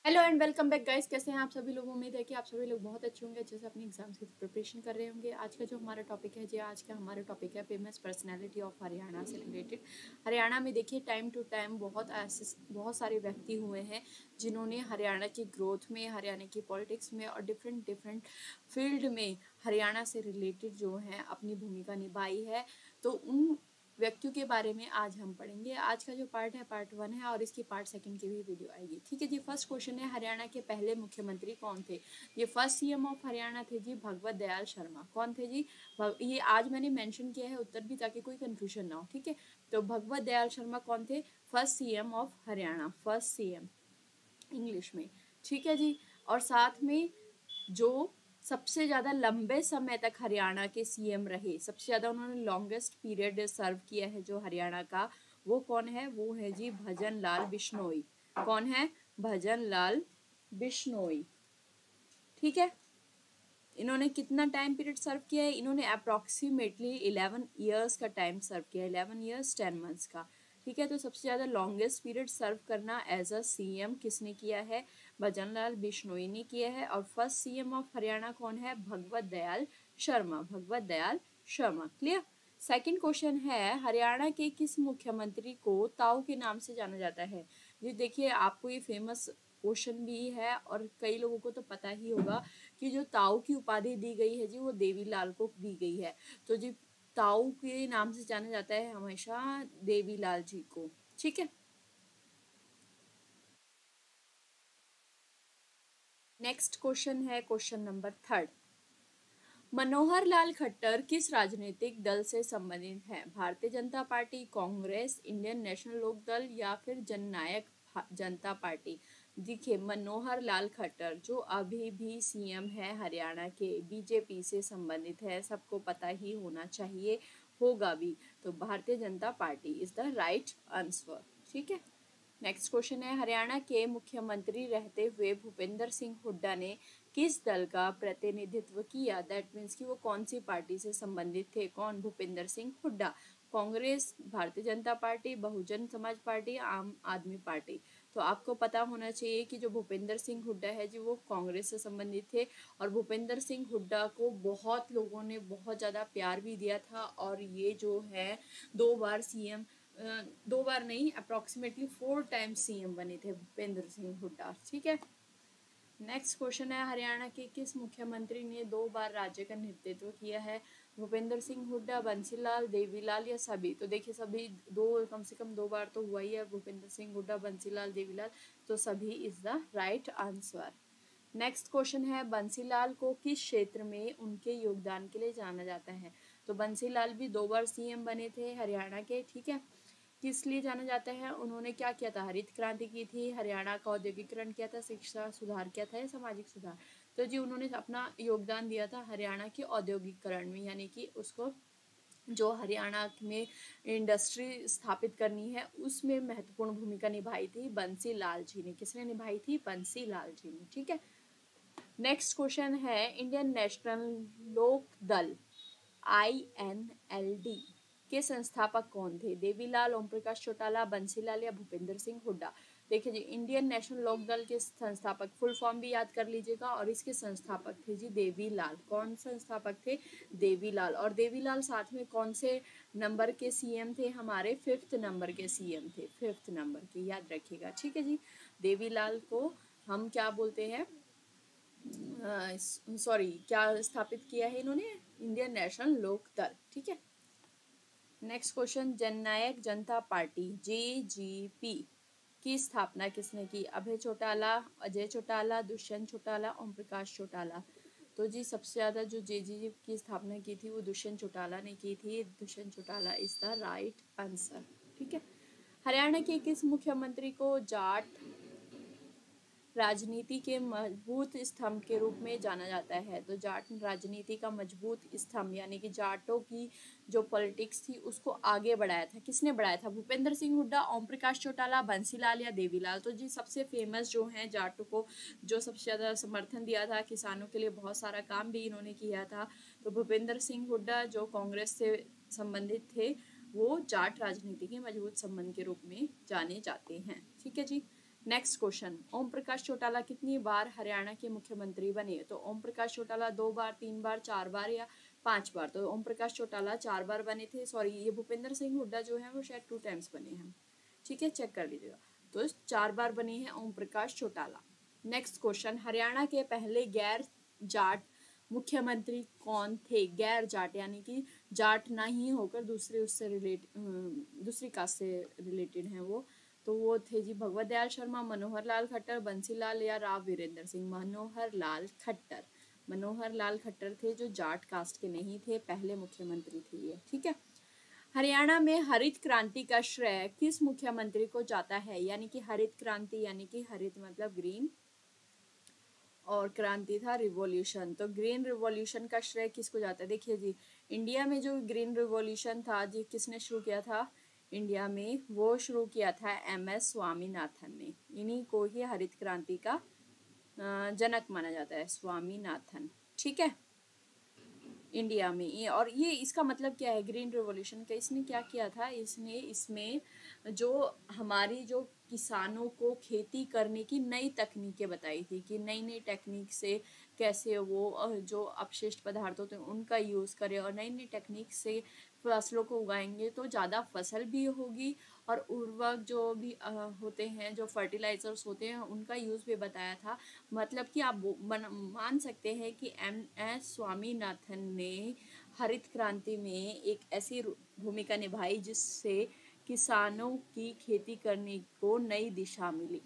Hello and welcome back guys. कैसे हैं आप सभी लोग। उम्मीद है कि आप सभी लोग बहुत अच्छे होंगे, अच्छे से अपनी एग्जाम्स की प्रिपरेशन कर रहे होंगे। आज का जो हमारा टॉपिक है हमारा टॉपिक है फेमस पर्सनालिटी ऑफ हरियाणा से रिलेटेड। हरियाणा में देखिए टाइम टू टाइम बहुत सारे व्यक्ति हुए हैं जिन्होंने हरियाणा की ग्रोथ में, हरियाणा की पॉलिटिक्स में और डिफरेंट फील्ड में हरियाणा से रिलेटेड जो है अपनी भूमिका निभाई है। तो उन व्यक्तियों के बारे में आज हम पढ़ेंगे। आज का जो पार्ट है पार्ट 1 है और इसकी पार्ट 2 की भी वीडियो आएगी। ठीक है जी। फर्स्ट क्वेश्चन है, हरियाणा के पहले मुख्यमंत्री कौन थे। ये फर्स्ट सीएम ऑफ हरियाणा थे जी भगवत दयाल शर्मा। कौन थे जी? ये आज मैंने मेंशन किया है उत्तर भी, ताकि कोई कंफ्यूजन ना हो। ठीक है, तो भगवत दयाल शर्मा कौन थे? First CM of Haryana, first CM English में। ठीक है जी। और साथ में जो सबसे ज़्यादा लंबे समय तक हरियाणा के सीएम रहे, सबसे ज़्यादा उन्होंने लॉन्गेस्ट पीरियड सर्व किया है जो हरियाणा का, वो कौन है? वो है जी भजन लाल बिश्नोई। कौन है? भजन लाल बिश्नोई। ठीक है। इन्होंने कितना टाइम पीरियड सर्व किया है? इन्होंने अप्रॉक्सीमेटली 11 ईयर्स का टाइम सर्व किया है, 11 ईयर्स 10 मंथ्स का। ठीक है, तो सबसे ज़्यादा लॉन्गेस्ट पीरियड सर्व करना एज अ सीएम किसने किया है? भजन लाल बिश्नोई ने किया है। और फर्स्ट सीएम ऑफ हरियाणा कौन है? Bhagwat Dayal Sharma, Bhagwat Dayal Sharma. Clear. Second question है, हरियाणा के किस मुख्यमंत्री को ताऊ के नाम से जाना जाता है? जी देखिए, आपको ये फेमस क्वेश्चन भी है और कई लोगों को तो पता ही होगा कि जो ताऊ की उपाधि दी गई है जी वो देवीलाल को दी गई है। तो जी ताऊ के नाम से जाना जाता है हमेशा देवीलाल जी को। ठीक है। नेक्स्ट क्वेश्चन है क्वेश्चन नंबर 3। मनोहर लाल खट्टर किस राजनीतिक दल से संबंधित हैं? Bharatiya Janata party, Congress, Indian national लोक दल या फिर जननायक जनता पार्टी? देखिए, मनोहर लाल खट्टर जो अभी भी सीएम है हरियाणा के, बीजेपी से संबंधित है, सबको पता ही होना चाहिए, होगा भी। तो Bharatiya Janata party is the right answer. ठीक है। नेक्स्ट क्वेश्चन है, हरियाणा के मुख्यमंत्री रहते हुए भूपेंद्र सिंह हुड्डा ने किस दल का प्रतिनिधित्व किया? दैट मीन्स कि वो कौन सी पार्टी से संबंधित थे? कौन? भूपेंद्र सिंह हुड्डा। कांग्रेस, भारतीय जनता पार्टी, बहुजन समाज पार्टी, आम आदमी पार्टी? तो आपको पता होना चाहिए कि जो भूपेंद्र सिंह हुड्डा है जी वो कांग्रेस से संबंधित थे। और भूपेंद्र सिंह हुड्डा को बहुत लोगों ने बहुत ज़्यादा प्यार भी दिया था। और ये जो है 2 बार सीएम, 2 बार नहीं, अप्रॉक्सीमेटली 4 टाइम्स सीएम बने थे भूपेंद्र सिंह हुड्डा। ठीक है। नेक्स्ट क्वेश्चन है, हरियाणा के किस मुख्यमंत्री ने 2 बार राज्य का नेतृत्व किया है? भूपेंद्र सिंह हुड्डा, बंसीलाल, देवीलाल या सभी? तो देखिए सभी, दो कम से कम 2 बार तो हुआ ही है, भूपेंद्र सिंह हुड्डा, बंसीलाल, देवीलाल, तो सभी is the right answer. Next question है, बंसीलाल को किस क्षेत्र में उनके योगदान के लिए जाना जाता है? तो बंसीलाल भी 2 बार सीएम बने थे हरियाणा के। ठीक है। किस लिए जाना जाता है? उन्होंने क्या किया था? हरित क्रांति की थी, हरियाणा का औद्योगिकरण किया था, शिक्षा सुधार किया था या सामाजिक सुधार? तो जी उन्होंने अपना योगदान दिया था हरियाणा के औद्योगिकरण में, यानी कि उसको जो हरियाणा में इंडस्ट्री स्थापित करनी है उसमें महत्वपूर्ण भूमिका निभाई थी बंसी लाल जी ने। किसने निभाई थी? बंसी लाल जी ने। ठीक है। नेक्स्ट क्वेश्चन है, इंडियन नेशनल लोक दल INLD के संस्थापक कौन थे? देवीलाल, ओम प्रकाश चौटाला, बंसीलाल या भूपेंद्र सिंह हुड्डा? देखिए जी, इंडियन नेशनल लोक दल के संस्थापक, फुल फॉर्म भी याद कर लीजिएगा, और इसके संस्थापक थे जी देवीलाल। कौन संस्थापक थे? देवीलाल। और देवीलाल साथ में कौन से नंबर के सीएम थे? हमारे 5th नंबर के सीएम थे, 5th नंबर के, याद रखिएगा। ठीक है जी। देवीलाल को हम क्या बोलते हैं, सॉरी, क्या स्थापित किया है इन्होंने? इंडियन नेशनल लोक दल। ठीक है। नेक्स्ट क्वेश्चन, जननायक जनता पार्टी JGP की स्थापना किसने की? अभय चौटाला, अजय चौटाला, दुष्यंत चौटाला, ओम प्रकाश चौटाला? तो जी सबसे ज़्यादा जो JGP की स्थापना की थी वो दुष्यंत चौटाला ने की थी। Dushyant Chautala is the right answer. ठीक है। हरियाणा के किस मुख्यमंत्री को जाट राजनीति के मजबूत स्तंभ के रूप में जाना जाता है? तो जाट राजनीति का मजबूत स्तंभ, यानी कि जाटों की जो पॉलिटिक्स थी उसको आगे बढ़ाया था, किसने बढ़ाया था? भूपेंद्र सिंह हुड्डा, ओम प्रकाश चौटाला, बंसीलाल या देवीलाल? तो जी सबसे फेमस जो हैं जाटों को जो सबसे ज़्यादा समर्थन दिया था, किसानों के लिए बहुत सारा काम भी इन्होंने किया था, तो भूपेंद्र सिंह हुड्डा जो कांग्रेस से संबंधित थे वो जाट राजनीति के मजबूत संबंध के रूप में जाने जाते हैं। ठीक है जी। नेक्स्ट क्वेश्चन, ओम प्रकाश चौटाला कितनी बार हरियाणा के मुख्यमंत्री बने? तो ओम प्रकाश चौटाला 2 बार, 3 बार, 4 बार या 5 बार? तो ओम प्रकाश चौटाला 4 बार बने थे। सॉरी, ये भूपेंद्र सिंह हुड्डा जो है वो शायद 2 टाइम्स बने हैं। ठीक है, चेक कर लीजिएगा। तो 4 बार बने हैं ओम प्रकाश चौटाला। नेक्स्ट क्वेश्चन, हरियाणा के पहले गैर जाट मुख्यमंत्री कौन थे? गैर जाट यानी कि जाट ना ही होकर दूसरी कास्ट से रिलेटेड हैं वो। तो वो थे जी भगवत दयाल शर्मा, मनोहर लाल खट्टर, बंसीलाल या राव वीरेंद्र सिंह। मनोहर लाल खट्टर, मनोहर लाल खट्टर थे जो जाट कास्ट के नहीं थे, पहले मुख्यमंत्री थे ये। ठीक है, हरियाणा में हरित क्रांति का श्रेय किस मुख्यमंत्री को जाता है? यानी कि हरित क्रांति यानी कि हरित मतलब ग्रीन और क्रांति था रिवॉल्यूशन, तो ग्रीन रिवॉल्यूशन का श्रेय किसको जाता है? देखिए जी, इंडिया में जो ग्रीन रिवॉल्यूशन था जी, किसने शुरू किया था इंडिया में? वो शुरू किया था MS स्वामीनाथन ने। इन्हीं को ही हरित क्रांति का जनक माना जाता है, स्वामीनाथन। ठीक है, इंडिया में ये। और ये इसका मतलब क्या है ग्रीन रिवॉल्यूशन का? इसने क्या किया था, इसने इसमें जो हमारी जो किसानों को खेती करने की नई तकनीकें बताई थी कि नई नई टेक्निक से कैसे वो जो अपशिष्ट पदार्थ होते हैं उनका यूज़ करें और नई नई टेक्निक से फसलों को उगाएंगे तो ज़्यादा फसल भी होगी और उर्वरक जो भी होते हैं, जो फर्टिलाइजर्स होते हैं, उनका यूज़ भी बताया था। मतलब कि आप मान सकते हैं कि MS स्वामीनाथन ने हरित क्रांति में एक ऐसी भूमिका निभाई जिससे किसानों की खेती करने को नई दिशा मिली,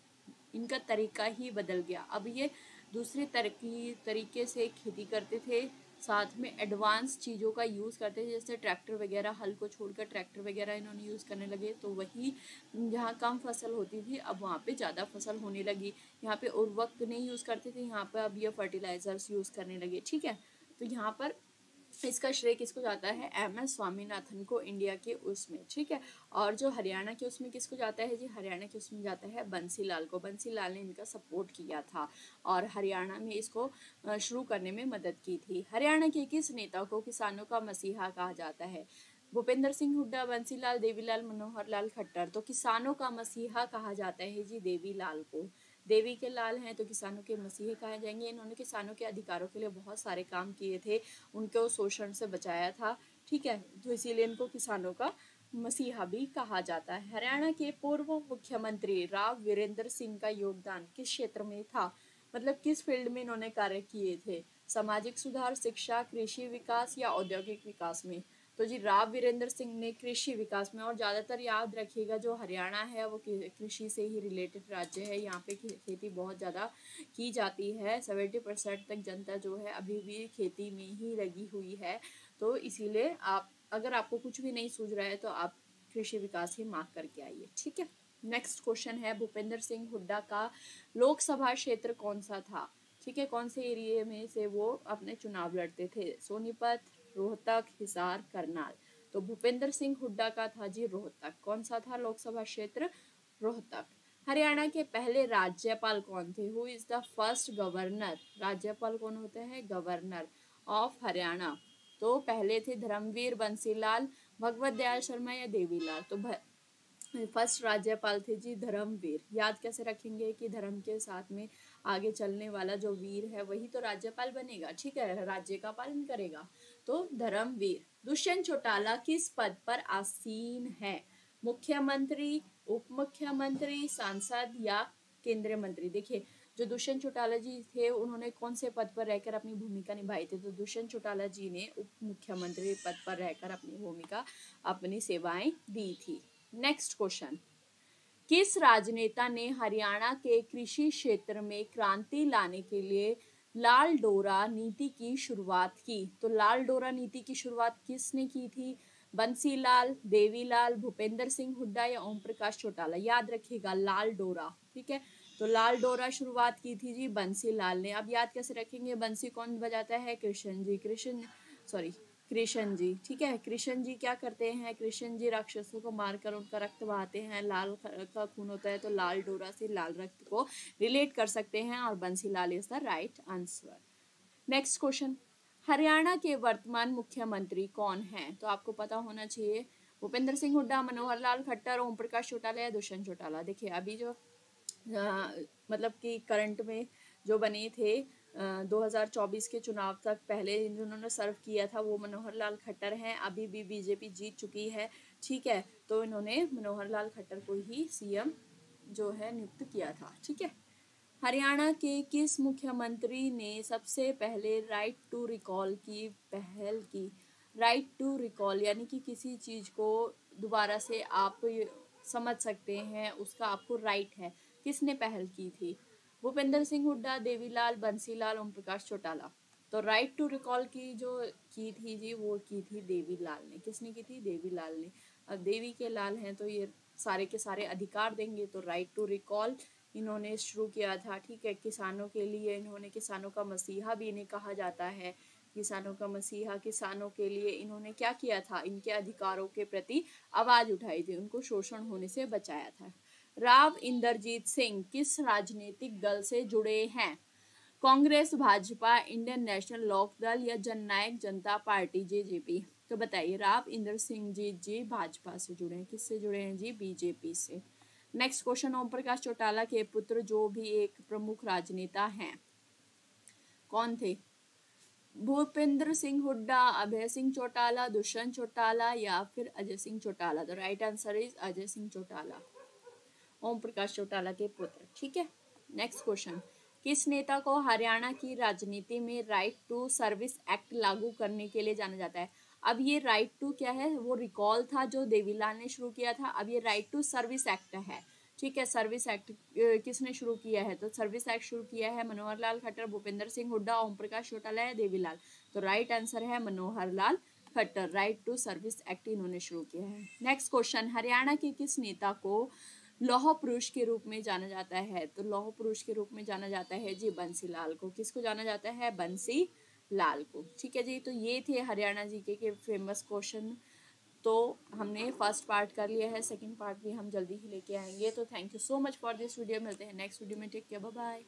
इनका तरीका ही बदल गया। अब ये दूसरे तरीके से खेती करते थे, साथ में एडवांस चीज़ों का यूज़ करते थे, जैसे ट्रैक्टर वगैरह, हल को छोड़कर ट्रैक्टर वगैरह इन्होंने यूज़ करने लगे। तो वही जहाँ कम फसल होती थी अब वहाँ पे ज़्यादा फसल होने लगी। यहाँ पे उर्वरक नहीं यूज़ करते थे, यहाँ पे अब ये फर्टिलाइजर्स यूज़ करने लगे। ठीक है, तो यहाँ पर इसका श्रेय किसको जाता है? MS स्वामीनाथन को, इंडिया के उसमें। ठीक है, और जो हरियाणा के उसमें किसको जाता है जी? हरियाणा के उसमें जाता है बंसीलाल को। बंसीलाल ने इनका सपोर्ट किया था और हरियाणा में इसको शुरू करने में मदद की थी। हरियाणा के किस नेता को किसानों का मसीहा कहा जाता है? भूपेंद्र सिंह हुड्डा, बंसीलाल, देवीलाल, मनोहर लाल खट्टर। तो किसानों का मसीहा कहा जाता है जी देवीलाल को। देवी के लाल हैं तो किसानों के मसीहे कहे जाएंगे। इन्होंने किसानों के अधिकारों के लिए बहुत सारे काम किए थे, उनको शोषण से बचाया था। ठीक है, तो इसीलिए इनको किसानों का मसीहा भी कहा जाता है। हरियाणा के पूर्व मुख्यमंत्री राव वीरेंद्र सिंह का योगदान किस क्षेत्र में था? मतलब किस फील्ड में इन्होंने कार्य किए थे? सामाजिक सुधार, शिक्षा, कृषि विकास या औद्योगिक विकास में? तो जी राव वीरेंद्र सिंह ने कृषि विकास में, और ज़्यादातर याद रखिएगा जो हरियाणा है वो कृषि से ही रिलेटेड राज्य है। यहाँ पे खेती बहुत ज़्यादा की जाती है, 70% तक जनता जो है अभी भी खेती में ही लगी हुई है। तो इसीलिए आप अगर आपको कुछ भी नहीं सूझ रहा है तो आप कृषि विकास ही मार्क करके आइए। ठीक है, नेक्स्ट क्वेश्चन है, भूपेंद्र सिंह हुड्डा का लोकसभा क्षेत्र कौन सा था? ठीक है, कौन से एरिया में से वो अपने चुनाव लड़ते थे? सोनीपत, रोहतक, हिसार, करनाल। तो भूपेंद्र सिंह हुड्डा का था जी रोहतक। कौन सा था लोकसभा क्षेत्र? रोहतक। हरियाणा के पहले राज्यपाल कौन थे? Who is the first governor? राज्यपाल कौन होता है? Governor of Haryana. तो पहले थे धर्मवीर, बंसीलाल, भगवत दयाल शर्मा या देवीलाल। तो फर्स्ट राज्यपाल थे जी धर्मवीर। याद कैसे रखेंगे कि धर्म के साथ में आगे चलने वाला जो वीर है वही तो राज्यपाल बनेगा। ठीक है, राज्य का पालन करेगा। तो धर्मवीर। दुष्यंत चौटाला किस पद पर आसीन है? मुख्यमंत्री, उप मुख्यमंत्री, सांसद या केंद्रीय मंत्री? देखिए, जो दुष्यंत चौटाला जी थे उन्होंने कौन से पद पर रहकर अपनी भूमिका निभाई थी? तो दुष्यंत चौटाला जी ने उप मुख्यमंत्री पद पर रहकर अपनी भूमिका, अपनी सेवाएं दी थी। नेक्स्ट क्वेश्चन, किस राजनेता ने हरियाणा के कृषि क्षेत्र में क्रांति लाने के लिए लाल डोरा नीति की शुरुआत की? तो लाल डोरा नीति की शुरुआत किसने की थी? बंसीलाल, देवीलाल, भूपेंद्र सिंह हुड्डा या ओम प्रकाश चौटाला? याद रखिएगा लाल डोरा। ठीक है, तो लाल डोरा शुरुआत की थी जी बंसीलाल ने। अब याद कैसे रखेंगे? बंसी कौन बजाता है? कृष्ण जी। कृष्ण जी। ठीक है, कृष्ण जी क्या करते हैं? कृष्ण जी राक्षसों को मारकर उनका रक्त बहाते हैं। लाल का खून होता है तो लाल डोरा से लाल रक्त को रिलेट कर सकते हैं और Bansilal is the right answer. Next question, Haryana के वर्तमान मुख्यमंत्री कौन हैं? तो आपको पता होना चाहिए, भूपेंद्र सिंह हुड्डा, मनोहर लाल खट्टर, ओम प्रकाश चौटाला या दुष्यंत चौटाला। देखिए, अभी जो मतलब कि करंट में जो बने थे 2024 के चुनाव तक पहले जिन्होंने सर्व किया था वो मनोहर लाल खट्टर हैं। अभी भी बीजेपी जीत चुकी है, ठीक है, तो इन्होंने मनोहर लाल खट्टर को ही सीएम जो है नियुक्त किया था, ठीक है। हरियाणा के किस मुख्यमंत्री ने सबसे पहले राइट टू रिकॉल की पहल की? राइट टू रिकॉल यानी कि किसी चीज को दोबारा से आप समझ सकते हैं, उसका आपको राइट है, किसने पहल की थी? भूपेंद्र सिंह हुड्डा, देवीलाल, बंसीलाल, ओम प्रकाश चौटाला। तो राइट टू रिकॉल की जो की थी जी, वो की थी देवीलाल ने। किसने की थी? देवीलाल ने। अब देवी के लाल हैं तो ये सारे के सारे अधिकार देंगे, तो राइट टू रिकॉल इन्होंने शुरू किया था, ठीक है। किसानों के लिए इन्होंने, किसानों का मसीहा भी इन्हें कहा जाता है, किसानों का मसीहा। किसानों के लिए इन्होंने क्या किया था? इनके अधिकारों के प्रति आवाज उठाई थी, उनको शोषण होने से बचाया था। राव इंद्रजीत सिंह किस राजनीतिक दल से जुड़े हैं? कांग्रेस, भाजपा, इंडियन नेशनल लोक दल या जननायक जनता पार्टी जेजेपी? तो बताइए, राव इंद्र सिंह जी भाजपा से जुड़े हैं। किससे जुड़े हैं जी? बीजेपी से। नेक्स्ट क्वेश्चन, ओम प्रकाश चौटाला के पुत्र जो भी एक प्रमुख राजनेता हैं, कौन थे? भूपेंद्र सिंह हुड्डा, अभय सिंह चौटाला, दुष्यंत चौटाला या फिर Ajay Singh Chautala? The right answer is Ajay Singh Chautala, Om Prakash Chautala के पुत्र, ठीक है। नेक्स्ट क्वेश्चन, किस नेता को हरियाणा की राजनीति में राइट टू सर्विस एक्ट लागू करने के लिए जाना जाता है? अब ये राइट टू क्या है? वो रिकॉल था जो देवीलाल ने शुरू किया था, अब ये राइट टू सर्विस एक्ट है, ठीक है। सर्विस एक्ट किसने शुरू किया है? तो सर्विस एक्ट शुरू किया है मनोहर लाल खट्टर, भूपेंद्र सिंह हुड्डा, ओम प्रकाश चौटाला या देवीलाल? तो राइट आंसर है Manohar Lal Khattar, right to service act इन्होंने शुरू किया है। नेक्स्ट क्वेश्चन, हरियाणा के किस नेता को लौह पुरुष के रूप में जाना जाता है? तो लौह पुरुष के रूप में जाना जाता है जी बंसीलाल को। किसको जाना जाता है? बंसी लाल को, ठीक है जी। तो ये थे हरियाणा जीके के फेमस क्वेश्चन। तो हमने फर्स्ट पार्ट कर लिया है, सेकंड पार्ट भी हम जल्दी ही लेके आएंगे। तो thank you so much for this video, मिलते हैं नेक्स्ट वीडियो में, टेक केयर, बाय बाय।